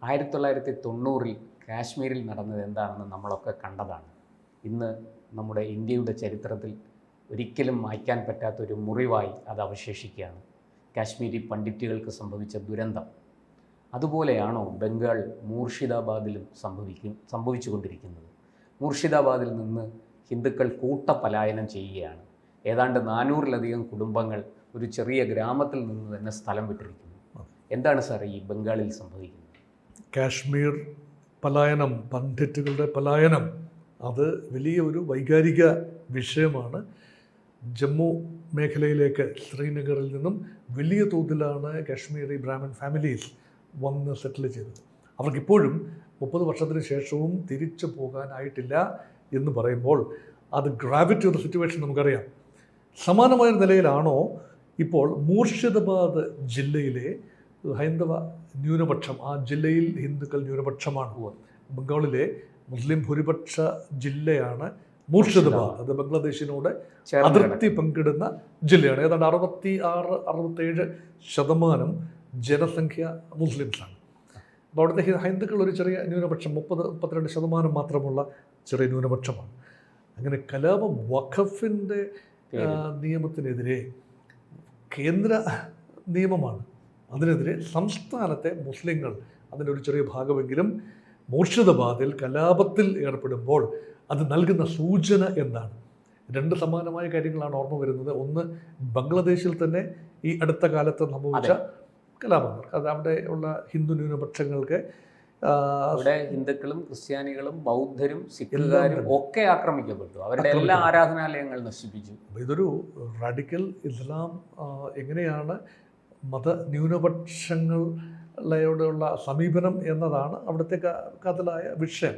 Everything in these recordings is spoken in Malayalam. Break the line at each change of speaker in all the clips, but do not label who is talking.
1990 കാശ്മീരിൽ നടന്നത് എന്താണെന്ന് നമ്മളൊക്കെ കണ്ടതാണ്. ഇന്ന് നമ്മുടെ ഇന്ത്യയുടെ ചരിത്രത്തിൽ ഒരിക്കലും മായ്ക്കാൻ പറ്റാത്തൊരു മുറിവായി അത് അവശേഷിക്കുകയാണ്. കാശ്മീരി പണ്ഡിറ്റുകൾക്ക് സംഭവിച്ച ദുരന്തം അതുപോലെയാണോ ബംഗാൾ മൂർഷിദാബാദിലും സംഭവിച്ചുകൊണ്ടിരിക്കുന്നത്? മൂർഷിദാബാദിൽ നിന്ന് ഹിന്ദുക്കൾ കൂട്ടപലായനം ചെയ്യുകയാണ്. ഏതാണ്ട് 400-ലധികം കുടുംബങ്ങൾ ഒരു ചെറിയ ഗ്രാമത്തിൽ നിന്ന് തന്നെ സ്ഥലം വിട്ടിരിക്കുന്നു. എന്താണ് സാർ ഈ ബംഗാളിൽ സംഭവിക്കുന്നത്?
കാശ്മീർ പലായനം, പണ്ഡിറ്റുകളുടെ പലായനം, അത് വലിയ ഒരു വൈകാരിക വിഷയമാണ്. ജമ്മു മേഖലയിലേക്ക് ശ്രീനഗറിൽ നിന്നും വലിയ തോതിലാണ് കാശ്മീരി ബ്രാഹ്മൺ ഫാമിലീസ് വന്ന് സെറ്റിൽ ചെയ്തത്. അവർക്കിപ്പോഴും 30 വർഷത്തിന് ശേഷവും തിരിച്ചു പോകാനായിട്ടില്ല എന്ന് പറയുമ്പോൾ അത് ഗ്രാവിറ്റി ഓഫ് ദ സിറ്റുവേഷൻ നമുക്കറിയാം. സമാനമായ നിലയിലാണോ ഇപ്പോൾ മൂർഷിദാബാദ് ജില്ലയിലെ ഹൈന്ദവ ന്യൂനപക്ഷം, ആ ജില്ലയിൽ ഹിന്ദുക്കൾ ന്യൂനപക്ഷമാണ്. ബംഗാളിലെ മുസ്ലിം ഭൂരിപക്ഷ ജില്ലയാണ് മൂർഷിദാബാദ്. അത് ബംഗ്ലാദേശിനോട് അതിർത്തി പങ്കിടുന്ന ജില്ലയാണ്. ഏതാണ്ട് 66-67% ജനസംഖ്യ മുസ്ലിംസാണ്. അപ്പോൾ അവിടുത്തെ ഹൈന്ദുക്കൾ ഒരു ചെറിയ ന്യൂനപക്ഷം, 30-32% മാത്രമുള്ള ചെറിയ ന്യൂനപക്ഷമാണ്. അങ്ങനെ കലാപം വഖഫിൻ്റെ നിയമത്തിനെതിരെ കേന്ദ്ര നിയമമാണ്. അതിനെതിരെ സംസ്ഥാനത്തെ മുസ്ലിങ്ങൾ, അതിൻ്റെ ഒരു ചെറിയ ഭാഗമെങ്കിലും മൂർഷിദാബാദിൽ കലാപത്തിൽ ഏർപ്പെടുമ്പോൾ അത് നൽകുന്ന സൂചന എന്താണ്? 2 സമാനമായ കാര്യങ്ങളാണ് ഓർമ്മ വരുന്നത്. ഒന്ന്, ബംഗ്ലാദേശിൽ തന്നെ ഈ അടുത്ത കാലത്ത് സംഭവിച്ച കലാപങ്ങൾ. അത് അവിടെ ഉള്ള ഹിന്ദു ന്യൂനപക്ഷങ്ങൾക്ക്,
അവിടെ ഹിന്ദുക്കളും ക്രിസ്ത്യാനികളും ബൗദ്ധരും സിഖുകാരും ഒക്കെ ആക്രമിക്കപ്പെട്ടു. അവരുടെ എല്ലാ ആരാധനാലയങ്ങൾ നശിപ്പിച്ചു.
ഇതൊരു റാഡിക്കൽ ഇസ്ലാം എങ്ങനെയാണ് മത ന്യൂനപക്ഷങ്ങളോടുള്ള സമീപനം എന്നതാണ് അവിടുത്തെ കാതലായ വിഷയം.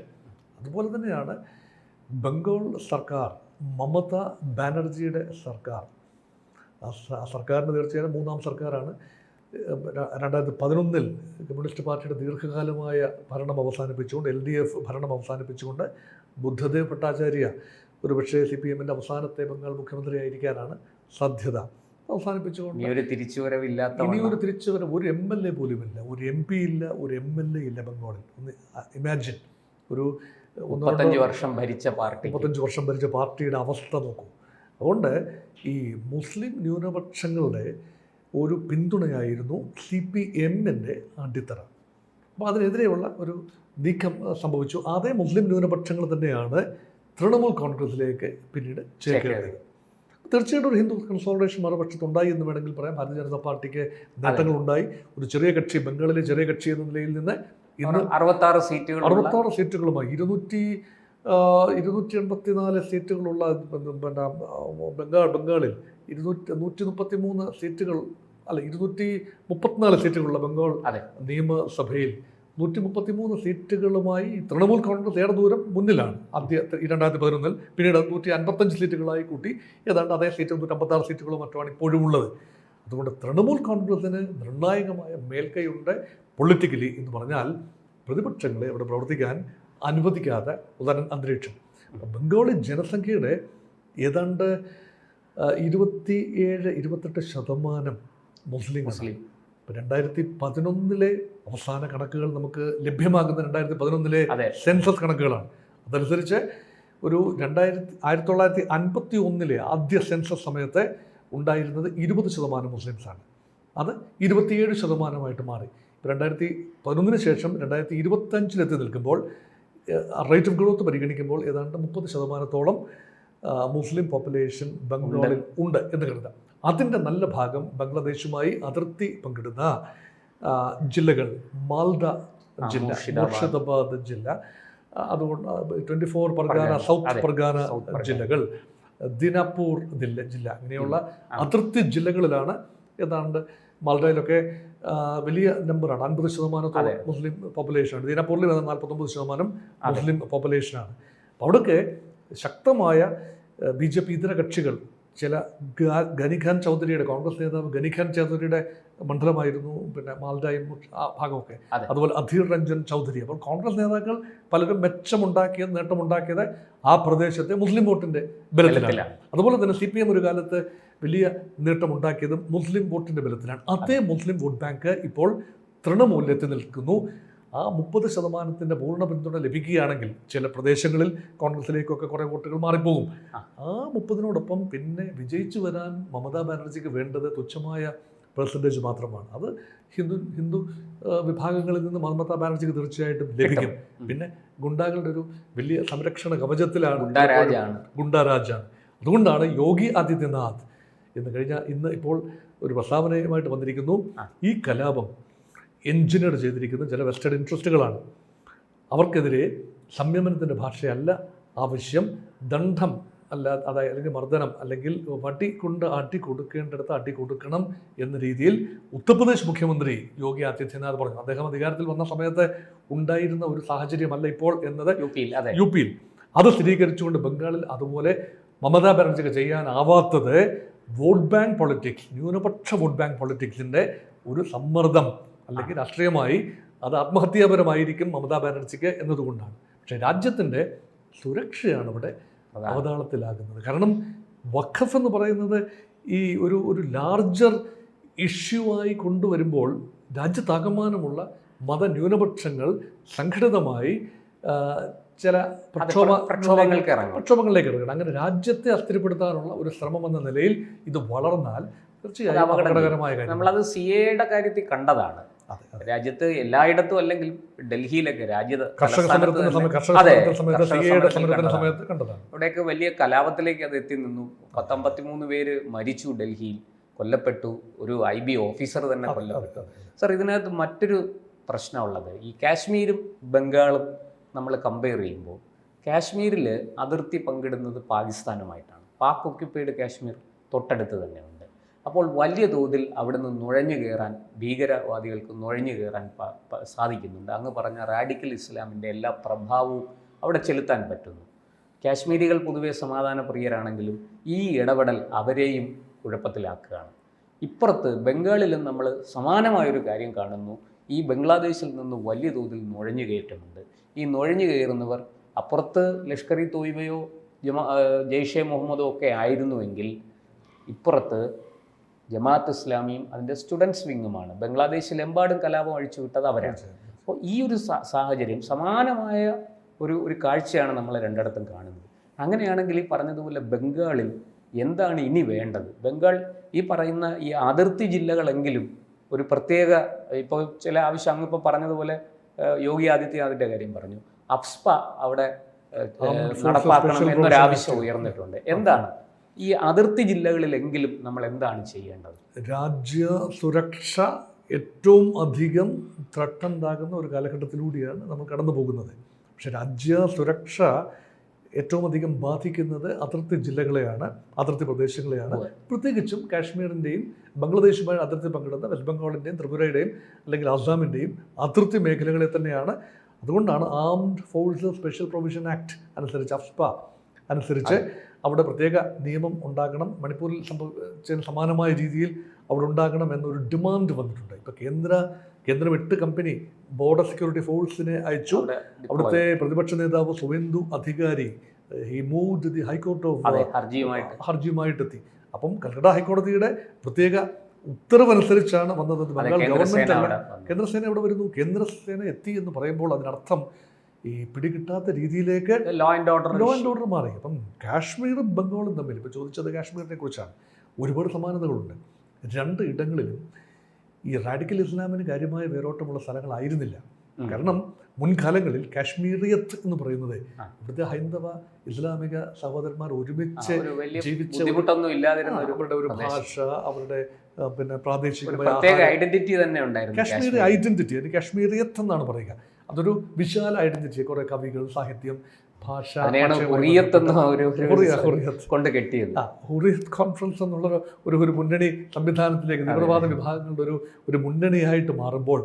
അതുപോലെ തന്നെയാണ് ബംഗാൾ സർക്കാർ, മമതാ ബാനർജിയുടെ സർക്കാർ. ആ സർക്കാരിന് തീർച്ചയായും 3ാം സർക്കാരാണ്. 2011 കമ്മ്യൂണിസ്റ്റ് പാർട്ടിയുടെ ദീർഘകാലമായ ഭരണം അവസാനിപ്പിച്ചുകൊണ്ട്, LDF ഭരണം അവസാനിപ്പിച്ചുകൊണ്ട് ബുദ്ധദേവ് ഭട്ടാചാര്യ ഒരുപക്ഷെ CPM-ൻ്റെ അവസാനത്തെ ബംഗാൾ മുഖ്യമന്ത്രിയായിരിക്കാനാണ് സാധ്യത. അവസാനിപ്പിച്ചുകൊണ്ട്
ഇനിയൊരു തിരിച്ചുവരവ്,
ഒരു MLA പോലുമില്ല, ഒരു MP ഇല്ല, ഒരു MLA ഇല്ല ബംഗാളിൽ. ഒന്ന് ഇമാജിൻ, ഒരു
35 വർഷം ഭരിച്ച
പാർട്ടിയുടെ അവസ്ഥ നോക്കൂ. അതുകൊണ്ട് ഈ മുസ്ലിം ന്യൂനപക്ഷങ്ങളുടെ ഒരു പിന്തുണയായിരുന്നു CPM-ൻ്റെ അടിത്തറ. അപ്പോൾ അതിനെതിരെയുള്ള ഒരു നീക്കം സംഭവിച്ചു. അതേ മുസ്ലിം ന്യൂനപക്ഷങ്ങൾ തന്നെയാണ് തൃണമൂൽ കോൺഗ്രസിലേക്ക് പിന്നീട് ചേക്കേറിയത്. തീർച്ചയായിട്ടും ഒരു ഹിന്ദു കൺസോളിഡേഷൻ മറുപക്ഷത്തുണ്ടായി എന്ന് വേണമെങ്കിൽ പറയാം. ഭാരതീയ ജനതാ പാർട്ടിക്ക് നേട്ടങ്ങളുണ്ടായി. ഒരു ചെറിയ കക്ഷി, ബംഗാളിലെ ചെറിയ കക്ഷി എന്ന നിലയിൽ നിന്ന് ഇന്ന് 66 സീറ്റുകളുമായി 284 സീറ്റുകളുള്ള ബംഗാളിൽ 133 സീറ്റുകൾ, അല്ല 234 സീറ്റുകളുള്ള ബംഗാൾ നിയമസഭയിൽ 133 സീറ്റുകളുമായി തൃണമൂൽ കോൺഗ്രസ് ഏറെ ദൂരം മുന്നിലാണ്. 2011 പിന്നീട് 155 സീറ്റുകളായി കൂട്ടി ഏതാണ്ട് അതേ സീറ്റ് 156 സീറ്റുകളും മറ്റുമാണ് ഇപ്പോഴും ഉള്ളത്. അതുകൊണ്ട് തൃണമൂൽ കോൺഗ്രസിന് നിർണായകമായ മേൽക്കൈയുണ്ട് പൊളിറ്റിക്കലി എന്ന് പറഞ്ഞാൽ പ്രതിപക്ഷങ്ങളെ അവിടെ പ്രവർത്തിക്കാൻ അനുവദിക്കാതെ ഉദാഹരണം അന്തരീക്ഷം. ബംഗാളി ജനസംഖ്യയുടെ ഏതാണ്ട് 27-28% മുസ്ലിം. ഇപ്പോൾ 2011 അവസാന കണക്കുകൾ നമുക്ക് ലഭ്യമാകുന്ന 2011 സെൻസസ് കണക്കുകളാണ്. അതനുസരിച്ച് ഒരു 1951 ആദ്യ സെൻസസ് സമയത്ത് ഉണ്ടായിരുന്നത് 20% മുസ്ലിംസാണ്. അത് 27% മാറി. 2011 ശേഷം 2025 നിൽക്കുമ്പോൾ റേറ്റ് ഓഫ് ഗ്രോത്ത് പരിഗണിക്കുമ്പോൾ ഏതാണ്ട് 30% മുസ്ലിം പോപ്പുലേഷൻ ബംഗാളിൽ ഉണ്ട് എന്ന് കരുതാം. അതിൻ്റെ നല്ല ഭാഗം ബംഗ്ലാദേശുമായി അതിർത്തി പങ്കിടുന്ന ജില്ലകൾ, മാൽഡ ജില്ല, മൂർഷിദാബാദ് ജില്ല, അതുകൊണ്ട് 24 പർഗാന, സൗത്ത് പർഗാന ജില്ലകൾ, ദിനാപൂർ ജില്ല, ഇങ്ങനെയുള്ള അതിർത്തി ജില്ലകളിലാണ്. ഏതാണ്ട് മാൽഡയിലൊക്കെ വലിയ നമ്പറാണ്, 50% മുസ്ലിം പോപ്പുലേഷനാണ്. ദിനാപൂരിൽ 49% മുസ്ലിം പോപ്പുലേഷനാണ്. അപ്പോൾ അവിടെയൊക്കെ ശക്തമായ BJP ഇതര കക്ഷികൾ, ചില ഗനിഖാൻ ചൗധരിയുടെ, കോൺഗ്രസ് നേതാവ് ഗനിഖാൻ ചൗധരിയുടെ മണ്ഡലമായിരുന്നു പിന്നെ മാൽഡയും ആ ഭാഗമൊക്കെ. അതുപോലെ അധീർ രഞ്ജൻ ചൗധരി. അപ്പോൾ കോൺഗ്രസ് നേതാക്കൾ പലരും നേട്ടമുണ്ടാക്കിയത് ആ പ്രദേശത്തെ മുസ്ലിം വോട്ടിൻ്റെ ബലത്തിലാണ്. അതുപോലെ തന്നെ CPM ഒരു കാലത്ത് വലിയ നേട്ടമുണ്ടാക്കിയതും മുസ്ലിം വോട്ടിൻ്റെ ബലത്തിലാണ്. അതേ മുസ്ലിം വോട്ട് ബാങ്ക് ഇപ്പോൾ തൃണമൂല്യത്തിൽ നിൽക്കുന്നു. ആ 30% പൂർണ്ണ പിന്തുണ ലഭിക്കുകയാണെങ്കിൽ ചില പ്രദേശങ്ങളിൽ കോൺഗ്രസിലേക്കൊക്കെ കുറേ വോട്ടുകൾ മാറിപ്പോകും. ആ 30-നോടൊപ്പം പിന്നെ വിജയിച്ചു വരാൻ മമതാ ബാനർജിക്ക് വേണ്ടത് തുച്ഛമായ പെർസെൻറ്റേജ് മാത്രമാണ്. അത് ഹിന്ദു വിഭാഗങ്ങളിൽ നിന്ന് മമതാ ബാനർജിക്ക് തീർച്ചയായിട്ടും ലഭിക്കും. പിന്നെ ഗുണ്ടാകളുടെ ഒരു വലിയ സംരക്ഷണ കവചത്തിലാണ്, ഗുണ്ടാരാജാണ്. അതുകൊണ്ടാണ് യോഗി ആദിത്യനാഥ് ഇന്ന് ഇപ്പോൾ ഒരു പ്രസ്താവനയുമായിട്ട് വന്നിരിക്കുന്നു. ഈ കലാപം എൻജിനീയർ ചെയ്തിരിക്കുന്ന ചില വെസ്റ്റേൺ ഇൻട്രസ്റ്റുകളാണ്. അവർക്കെതിരെ സംയമനത്തിൻ്റെ ഭാഷയല്ല ആവശ്യം, ദണ്ഡം അല്ല, അതായത് അല്ലെങ്കിൽ മർദ്ദനം, അല്ലെങ്കിൽ വടി കൊണ്ട് ആട്ടി കൊടുക്കേണ്ടിടത്ത് ആട്ടി കൊടുക്കണം എന്ന രീതിയിൽ ഉത്തർപ്രദേശ് മുഖ്യമന്ത്രി യോഗി ആദിത്യനാഥ് പറഞ്ഞു. അദ്ദേഹം അധികാരത്തിൽ വന്ന സമയത്ത് ഉണ്ടായിരുന്ന ഒരു സാഹചര്യമല്ല ഇപ്പോൾ എന്നത് യു പിയിൽ അത് സ്ഥിരീകരിച്ചുകൊണ്ട് ബംഗാളിൽ അതുപോലെ മമതാ ബാനർജിക്ക് ചെയ്യാനാവാത്തത് വോട്ട് ബാങ്ക് പൊളിറ്റിക്സ്, ന്യൂനപക്ഷ വോട്ട് ബാങ്ക് പൊളിറ്റിക്സിൻ്റെ ഒരു സമ്മർദ്ദം അല്ലെങ്കിൽ രാഷ്ട്രീയമായി അത് ആത്മഹത്യാപരമായിരിക്കും മമതാ ബാനർജിക്ക് എന്നതുകൊണ്ടാണ്. പക്ഷേ രാജ്യത്തിൻ്റെ സുരക്ഷയാണ് ഇവിടെ അവതാളത്തിലാകുന്നത്. കാരണം വഖഫ് എന്ന് പറയുന്നത് ഈ ഒരു ലാർജർ ഇഷ്യൂ ആയി കൊണ്ടുവരുമ്പോൾ രാജ്യത്താകമാനമുള്ള മതന്യൂനപക്ഷങ്ങൾ സംഘടിതമായി ചില പ്രക്ഷോഭങ്ങളിലേക്ക് ഇറങ്ങണം. അങ്ങനെ രാജ്യത്തെ അസ്ഥിരപ്പെടുത്താനുള്ള ഒരു ശ്രമം എന്ന നിലയിൽ ഇത് വളർന്നാൽ തീർച്ചയായും അപകടകരമായ കാര്യം.
നമ്മളത് സിഎയുടെ കാര്യത്തിൽ കണ്ടതാണ്. രാജ്യത്ത് എല്ലായിടത്തും അല്ലെങ്കിൽ ഡൽഹിയിലൊക്കെ അവിടെയൊക്കെ വലിയ കലാപത്തിലേക്ക് അത് എത്തി നിന്നു. 53 പേര് മരിച്ചു, ഡൽഹിയിൽ കൊല്ലപ്പെട്ടു, ഒരു IB ഓഫീസർ തന്നെ കൊല്ലപ്പെട്ടു. സർ, ഇതിനകത്ത് മറ്റൊരു പ്രശ്നമുള്ളത് ഈ കാശ്മീരും ബംഗാളും നമ്മൾ കമ്പയർ ചെയ്യുമ്പോൾ കാശ്മീരിൽ അതിർത്തി പങ്കിടുന്നത് പാകിസ്ഥാനുമായിട്ടാണ്. പാക് ഒക്യുപ്പൈഡ് കാശ്മീർ തൊട്ടടുത്ത് തന്നെയുണ്ട്. അപ്പോൾ വലിയ തോതിൽ അവിടുന്ന് നുഴഞ്ഞു കയറാൻ, ഭീകരവാദികൾക്ക് നുഴഞ്ഞു കയറാൻ സാധിക്കുന്നുണ്ട്. അങ്ങ് പറഞ്ഞ റാഡിക്കൽ ഇസ്ലാമിൻ്റെ എല്ലാ പ്രഭാവവും അവിടെ ചെലുത്താൻ പറ്റുന്നു. കാശ്മീരികൾ പൊതുവെ സമാധാന പ്രിയരാണെങ്കിലും ഈ ഇടപെടൽ അവരെയും കുഴപ്പത്തിലാക്കുകയാണ്. ഇപ്പുറത്ത് ബംഗാളിലും നമ്മൾ സമാനമായൊരു കാര്യം കാണുന്നു. ഈ ബംഗ്ലാദേശിൽ നിന്ന് വലിയ തോതിൽ നുഴഞ്ഞു കയറ്റമുണ്ട്. ഈ നുഴഞ്ഞു കയറുന്നവർ അപ്പുറത്ത് ലഷ്കർ ഇ തോയ്ബയോ ജെയ്ഷെ മുഹമ്മദോ ഒക്കെ ആയിരുന്നുവെങ്കിൽ ഇപ്പുറത്ത് ജമാഅത്ത് ഇസ്ലാമിയും അതിൻ്റെ സ്റ്റുഡൻസ് വിങ്ങുമാണ്. ബംഗ്ലാദേശിലെമ്പാടും കലാപം അഴിച്ചുവിട്ടത് അവരാണ്. അപ്പോൾ ഈ ഒരു സാഹചര്യം സമാനമായ ഒരു കാഴ്ചയാണ് നമ്മൾ രണ്ടിടത്തും കാണുന്നത്. അങ്ങനെയാണെങ്കിൽ ഈ പറഞ്ഞതുപോലെ ബംഗാളിൽ എന്താണ് ഇനി വേണ്ടത്? ബംഗാൾ ഈ പറയുന്ന ഈ അതിർത്തി ജില്ലകളെങ്കിലും ഒരു പ്രത്യേക, ഇപ്പോൾ ചില ആവശ്യം അങ്ങിപ്പോൾ പറഞ്ഞതുപോലെ യോഗി ആദിത്യനാഥിൻ്റെ കാര്യം പറഞ്ഞു, അഫ്സ്പ അവിടെ നടപ്പാക്കണം എന്നൊരാവശ്യം ഉയർന്നിട്ടുണ്ട്. എന്താണ് ഈ അതിർത്തി ജില്ലകളിലെങ്കിലും നമ്മൾ എന്താണ് ചെയ്യേണ്ടത്?
രാജ്യ സുരക്ഷ ഏറ്റവും അധികം ത്രട്ടുണ്ടാകുന്ന ഒരു കാലഘട്ടത്തിലൂടെയാണ് നമ്മൾ കടന്നു പോകുന്നത്. പക്ഷെ രാജ്യ സുരക്ഷ ഏറ്റവും അധികം ബാധിക്കുന്നത് അതിർത്തി ജില്ലകളെയാണ്, അതിർത്തി പ്രദേശങ്ങളെയാണ്. പ്രത്യേകിച്ചും കാശ്മീരിൻ്റെയും ബംഗ്ലാദേശുമായി അതിർത്തി പങ്കിടുന്ന വെസ്റ്റ് ബംഗാളിൻ്റെയും ത്രിപുരയുടെയും അല്ലെങ്കിൽ ആസാമിൻ്റെയും അതിർത്തി മേഖലകളെ തന്നെയാണ്. അതുകൊണ്ടാണ് armed forces special provision act അനുസരിച്ച്, അഫ്സ്പ അനുസരിച്ച് അവിടെ പ്രത്യേക നിയമം ഉണ്ടാകണം. മണിപ്പൂരിൽ സംഭവിച്ചതിന് സമാനമായ രീതിയിൽ അവിടെ ഉണ്ടാകണം എന്നൊരു ഡിമാൻഡ് വന്നിട്ടുണ്ട്. ഇപ്പോൾ കേന്ദ്രം 8 കമ്പനി ബോർഡർ സെക്യൂരിറ്റി ഫോഴ്സിനെ അയച്ചു. അവിടുത്തെ പ്രതിപക്ഷ നേതാവ് Suvendu Adhikari he moved the high court of ഹർജിയുമായിട്ടെത്തി. അപ്പം കൽക്കട്ട ഹൈക്കോടതിയുടെ പ്രത്യേക ഉത്തരവനുസരിച്ചാണ് വന്നത്. ബംഗാൾ ഗവൺമെൻറ് അല്ല, കേന്ദ്രസേന അവിടെ വരുന്നു. കേന്ദ്രസേന എത്തി എന്ന് പറയുമ്പോൾ അതിനർത്ഥം ഈ പിടികിട്ടാത്ത രീതിയിലേക്ക് ലോ ആൻഡ് ഓർഡർ മാറി. അപ്പം കാശ്മീരും ബംഗാളും തമ്മിൽ, ഇപ്പോൾ ചോദിച്ചത് കാശ്മീരിനെ കുറിച്ചാണ്, ഒരുപാട് സമാനതകളുണ്ട്. 2 ഇടങ്ങളിലും ഈ റാഡിക്കൽ ഇസ്ലാമിന് കാര്യമായ വേരോട്ടമുള്ള സ്ഥലങ്ങളായിരുന്നില്ല. കാരണം മുൻകാലങ്ങളിൽ കാശ്മീരിയത്ത് എന്ന് പറയുന്നത് ഇവിടുത്തെ ഹൈന്ദവ ഇസ്ലാമിക സഹോദരന്മാർ ഒരുമിച്ച് ജീവിച്ച അവരുടെ ഒരു ഭാഷ, അവരുടെ പിന്നെ പ്രാദേശികമായ
ഐഡന്റിറ്റി തന്നെ ഉണ്ടായിരുന്നു.
കാശ്മീരി ഐഡന്റിറ്റി, അത് കാശ്മീരിയത്ത് എന്നാണ് പറയുക. അതൊരു വിശാല ഐഡന്റിറ്റി, കുറെ കവികൾ, സാഹിത്യം, ഭാഷ, ഹുറിയത്ത് കോൺഫറൻസ് എന്നുള്ള ഒരു മുന്നണി സംവിധാനത്തിലേക്ക് തീവ്രവാദ വിഭാഗങ്ങളുടെ ഒരു മുന്നണിയായിട്ട് മാറുമ്പോൾ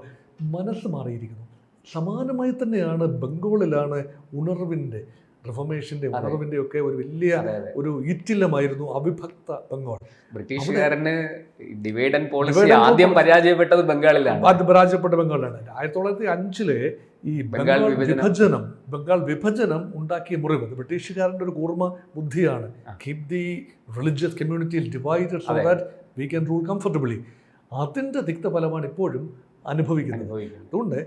മനസ്സ് മാറിയിരിക്കുന്നു. സമാനമായി തന്നെയാണ് ബംഗാളിലാണ് ഉണർവിൻ്റെ, റിഫോർമേഷൻ്റെ ഉണർവിൻ്റെ ഒക്കെ ഒരു വലിയ ഒരു ഈറ്റില്ലമായിരുന്നു അവിഭക്ത ബംഗാൾ.
ബ്രിട്ടീഷുകാരന് ഡിവൈഡ് ആൻഡ് പോളിസി ആദ്യം പരാജയപ്പെട്ടത് ബംഗാളിലാണ്.
1905 ഈ ബംഗാൾ വിഭജനം ഉണ്ടാക്കിയ മുറിവ് ബ്രിട്ടീഷുകാരൻ്റെ ഒരു കൂർമ്മ ബുദ്ധിയാണ്. Keep the religious communities divided so that we can rule comfortably. അതിൻ്റെ തിക്തഫലമാണ് ഇപ്പോഴും അനുഭവിക്കുന്നത്. അതുകൊണ്ട്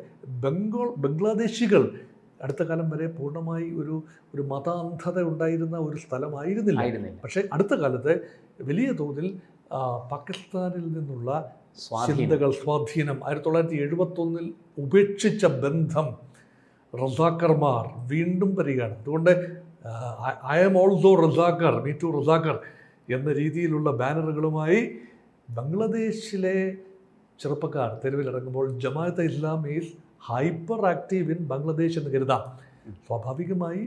ബംഗ്ലാദേശികൾ അടുത്ത കാലം വരെ പൂർണ്ണമായി ഒരു മതാന്ധത ഉണ്ടായിരുന്ന ഒരു സ്ഥലമായിരുന്നില്ല. പക്ഷേ അടുത്ത കാലത്ത് വലിയ തോതിൽ പാകിസ്ഥാനിൽ നിന്നുള്ള ചിന്തകൾ, സ്വാധീനം, 1971 ഉപേക്ഷിച്ച ബന്ധം, റസാക്കർമാർ വീണ്ടും വരികയാണ്. അതുകൊണ്ട് I am also Razakar, me too Razakar എന്ന രീതിയിലുള്ള ബാനറുകളുമായി ബംഗ്ലാദേശിലെ ചെറുപ്പക്കാർ തെരുവിലിറങ്ങുമ്പോൾ Jamaat-e Islam is hyper active in Bangladesh എന്ന് കരുതാം. സ്വാഭാവികമായി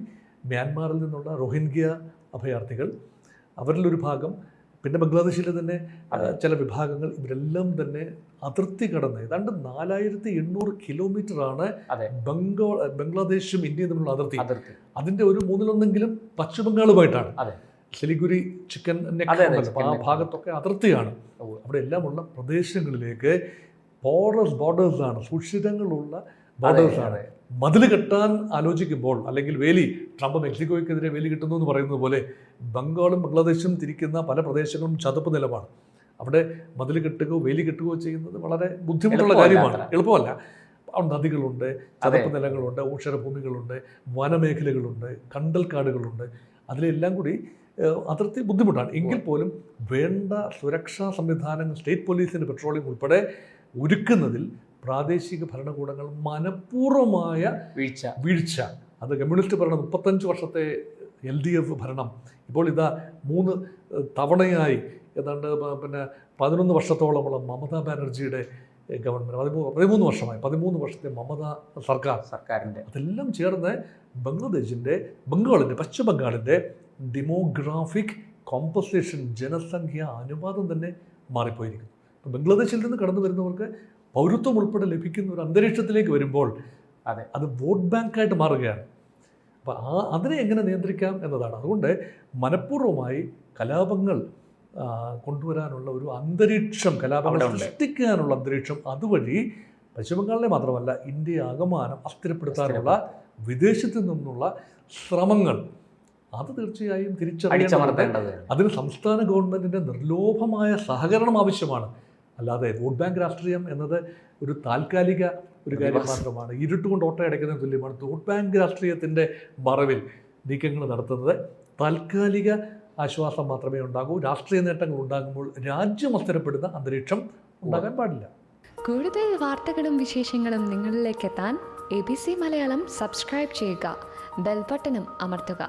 മ്യാൻമാറിൽ നിന്നുള്ള റോഹിംഗ്യ അഭയാർത്ഥികൾ, അവരിലൊരു ഭാഗം, പിന്നെ ബംഗ്ലാദേശിലെ തന്നെ ചില വിഭാഗങ്ങൾ, ഇവരെല്ലാം തന്നെ അതിർത്തി കടന്ന് ഏതാണ്ട് 4800 കിലോമീറ്ററാണ് ബംഗ്ലാദേശും ഇന്ത്യയും തമ്മിലുള്ള അതിർത്തി. അതിൻ്റെ ഒരു 1/3 പശ്ചിമ ബംഗാളുമായിട്ടാണ്. സിലിഗുരി, ചിക്കൻ നെക്ക്, ആ ഭാഗത്തൊക്കെ അതിർത്തിയാണ്. അവിടെ എല്ലാമുള്ള പ്രദേശങ്ങളിലേക്ക് ബോർഡേഴ്സാണ്, സുഷിരങ്ങളുള്ള ബോർഡേഴ്സാണ്. മതിൽ കെട്ടാൻ ആലോചിക്കുമ്പോൾ, അല്ലെങ്കിൽ വേലി, ട്രംപ് മെക്സിക്കോയ്ക്കെതിരെ വേലി കിട്ടുന്നു എന്ന് പറയുന്നത് പോലെ ബംഗാളും ബംഗ്ലാദേശും തിരിക്കുന്ന പല പ്രദേശങ്ങളും ചതുപ്പ് നിലമാണ്. അവിടെ മതിൽ കെട്ടുകയോ വേലി കെട്ടുകയോ ചെയ്യുന്നത് വളരെ ബുദ്ധിമുട്ടുള്ള കാര്യമാണ്, എളുപ്പമല്ല. നദികളുണ്ട്, ചതുപ്പ് നിലങ്ങളുണ്ട്, ഊഷരഭൂമികളുണ്ട്, വനമേഖലകളുണ്ട്, കണ്ടൽക്കാടുകളുണ്ട്. അതിലെല്ലാം കൂടി അതിർത്തി ബുദ്ധിമുട്ടാണ്. എങ്കിൽ പോലും വേണ്ട സുരക്ഷാ സംവിധാനങ്ങൾ, സ്റ്റേറ്റ് പോലീസിൻ്റെ പെട്രോളിംഗ് ഉൾപ്പെടെ ഒരുക്കുന്നതിൽ പ്രാദേശിക ഭരണകൂടങ്ങൾ മനഃപൂർവമായ വീഴ്ച. അത് കമ്മ്യൂണിസ്റ്റ് ഭരണം, 35 വർഷത്തെ LDF ഭരണം, ഇപ്പോൾ ഇതാ 3 തവണയായി ഏതാണ്ട് 11 വർഷത്തോളമുള്ള മമതാ ബാനർജിയുടെ ഗവൺമെൻറ്, 13 വർഷമായി, 13 വർഷത്തെ മമതാ സർക്കാരിൻ്റെ, അതെല്ലാം ചേർന്ന് ബംഗാളിൻ്റെ, പശ്ചിമ ബംഗാളിൻ്റെ ഡെമോഗ്രാഫിക് കോമ്പസിഷൻ, ജനസംഖ്യ അനുപാതം തന്നെ മാറിപ്പോയിരിക്കുന്നു. ഇപ്പോൾ ബംഗ്ലാദേശിൽ നിന്ന് കടന്നു വരുന്നവർക്ക് പൗരത്വം ഉൾപ്പെടെ ലഭിക്കുന്ന ഒരു അന്തരീക്ഷത്തിലേക്ക് വരുമ്പോൾ അത് വോട്ട് ബാങ്കായിട്ട് മാറുകയാണ്. അപ്പോൾ അതിനെ എങ്ങനെ നിയന്ത്രിക്കാം എന്നതാണ്. അതുകൊണ്ട് മനഃപൂർവ്വമായി കലാപങ്ങൾ കൊണ്ടുവരാനുള്ള ഒരു അന്തരീക്ഷം, കലാപങ്ങൾ സൃഷ്ടിക്കാനുള്ള അന്തരീക്ഷം, അതുവഴി പശ്ചിമബംഗാളിനെ മാത്രമല്ല ഇന്ത്യയെ ആകമാനം അസ്ഥിരപ്പെടുത്താനുള്ള വിദേശത്തു നിന്നുള്ള ശ്രമങ്ങൾ, അത് തീർച്ചയായും തിരിച്ചറിയേണ്ടത്. അതിന് സംസ്ഥാന ഗവൺമെൻറ്റിൻ്റെ നിർലോഭമായ സഹകരണം ആവശ്യമാണ്. അല്ലാതെ വോട്ട് ബാങ്ക് രാഷ്ട്രീയം എന്നത് ഒരു താൽക്കാലിക ഒരു കാര്യം മാത്രമാണ്, ഇരുട്ടുകൊണ്ട് ഓട്ടയടയ്ക്കുന്നതിന് തുല്യമാണ്. വോട്ട് ബാങ്ക് രാഷ്ട്രീയത്തിൻ്റെ മറവിൽ നീക്കങ്ങൾ നടത്തുന്നത് താൽക്കാലിക ആശ്വാസം മാത്രമേ ഉണ്ടാകൂ. രാഷ്ട്രീയ നേട്ടങ്ങൾ ഉണ്ടാകുമ്പോൾ രാജ്യം അസ്ഥിരപ്പെടുന്ന അന്തരീക്ഷം ഉണ്ടാകാൻ പാടില്ല.
കൂടുതൽ വാർത്തകളും വിശേഷങ്ങളും നിങ്ങളിലേക്ക് എത്താൻ ABC മലയാളം സബ്സ്ക്രൈബ് ചെയ്യുക, ബെൽ ബട്ടണും അമർത്തുക.